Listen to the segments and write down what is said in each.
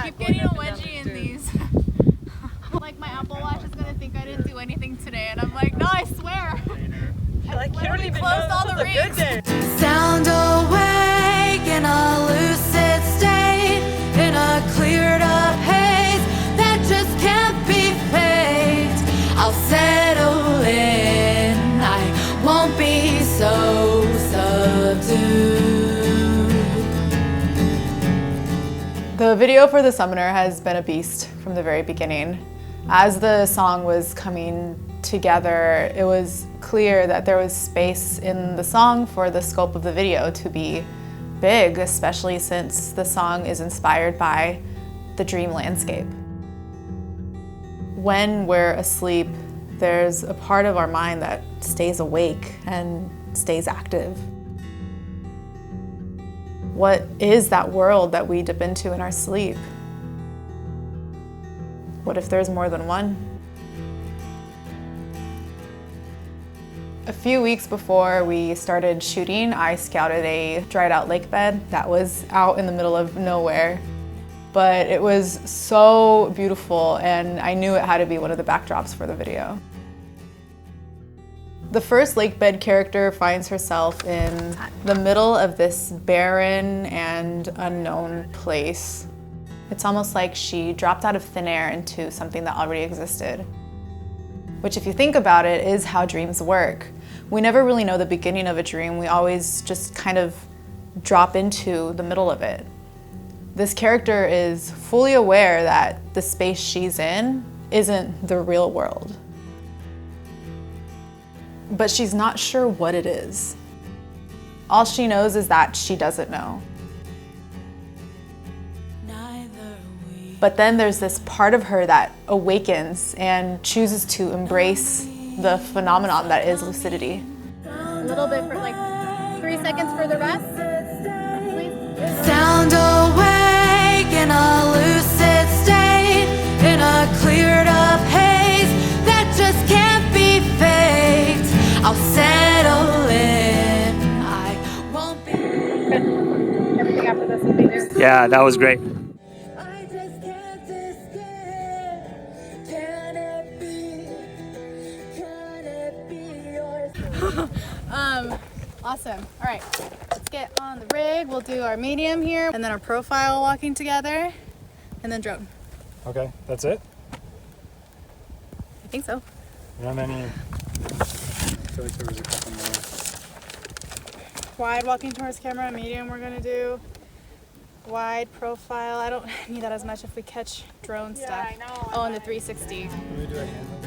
keep getting a wedgie in these. Like my Apple Watch is gonna think I didn't do anything today, and I'm like, no, I swear. Like, you don't even closed know all the rings. Sound awake in a lucid state, in a cleared up haze that just can't be faked. I'll settle in, I won't be so subdued. The video for The Summoner has been a beast from the very beginning. As the song was coming together, it was clear that there was space in the song for the scope of the video to be big, especially since the song is inspired by the dream landscape. When we're asleep, there's a part of our mind that stays awake and stays active. What is that world that we dip into in our sleep? What if there's more than one? A few weeks before we started shooting, I scouted a dried out lake bed that was out in the middle of nowhere. But it was so beautiful, and I knew it had to be one of the backdrops for the video. The first lake bed character finds herself in the middle of this barren and unknown place. It's almost like she dropped out of thin air into something that already existed. Which, if you think about it, is how dreams work. We never really know the beginning of a dream. We always just kind of drop into the middle of it. This character is fully aware that the space she's in isn't the real world. But she's not sure what it is. All she knows is that she doesn't know. But then there's this part of her that awakens and chooses to embrace the phenomenon that is lucidity. A little bit for like 3 seconds for the rest, please. Sound awake in a lucid state, in a cleared up haze that just can't be faked. I'll settle in, I won't be. Everything after this will be new. Yeah, that was great. I just can't escape. Can it be yours? Awesome. All right, let's get on the rig. We'll do our medium here, and then our profile walking together, and then drone. Okay, that's it? I think so. You have any? I feel like there was a couple more. Wide walking towards camera, medium we're gonna do. Wide profile. I don't need that as much if we catch drone stuff. I know. Oh, and the 360. Can we do a handle?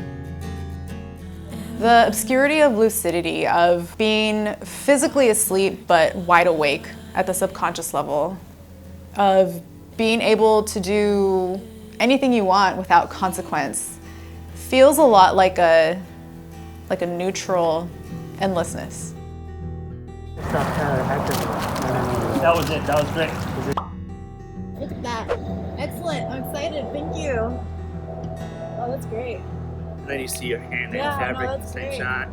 The obscurity of lucidity, of being physically asleep but wide awake at the subconscious level, of being able to do anything you want without consequence, feels a lot like a neutral endlessness. That was it. That was great. Look at that. Excellent. I'm excited. Thank you. Oh, that's great. Then you see your hand in Yeah, the fabric no, in the that's same great. shot.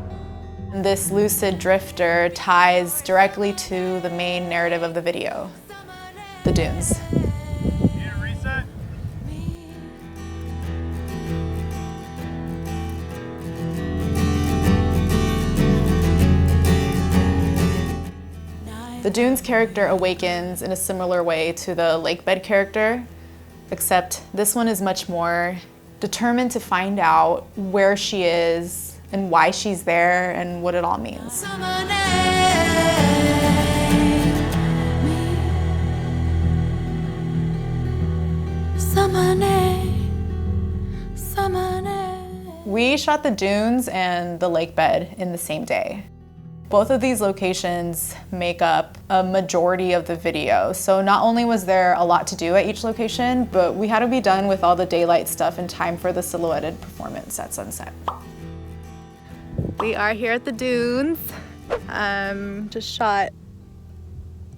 This lucid drifter ties directly to the main narrative of the video, the dunes. Need a reset? The dunes character awakens in a similar way to the lake bed character, except this one is much more determined to find out where she is and why she's there and what it all means. We shot the dunes and the lake bed in the same day. Both of these locations make up a majority of the video. So not only was there a lot to do at each location, but we had to be done with all the daylight stuff in time for the silhouetted performance at sunset. We are here at the dunes. Just shot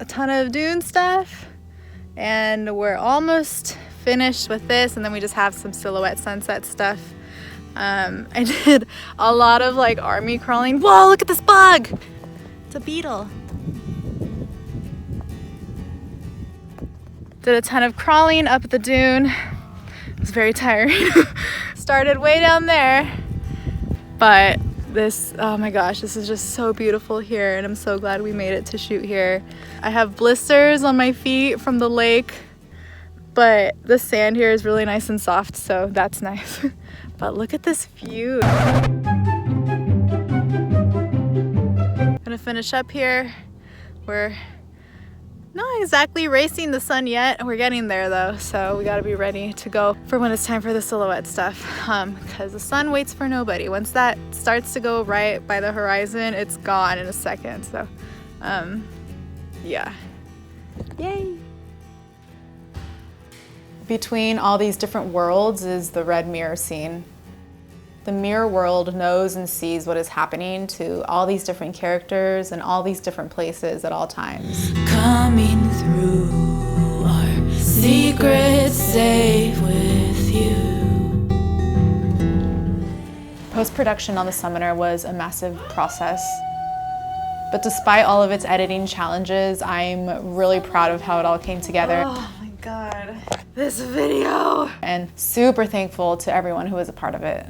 a ton of dune stuff, and we're almost finished with this, and then we just have some silhouette sunset stuff. I did a lot of like army crawling. Whoa, look at this bug! It's a beetle. Did a ton of crawling up the dune. It was very tiring. Started way down there, but this, oh my gosh, this is just so beautiful here, and I'm so glad we made it to shoot here. I have blisters on my feet from the lake, but the sand here is really nice and soft, so that's nice. But look at this view. Gonna finish up here. We're not exactly racing the sun yet. We're getting there though, so we gotta be ready to go for when it's time for the silhouette stuff, because the sun waits for nobody. Once that starts to go right by the horizon, it's gone in a second. So yeah, yay. Between all these different worlds is the red mirror scene. The mirror world knows and sees what is happening to all these different characters and all these different places at all times. Coming through our secrets safe with you. Post-production on the Summoner was a massive process. But despite all of its editing challenges, I'm really proud of how it all came together. Oh my God, this video. And super thankful to everyone who was a part of it.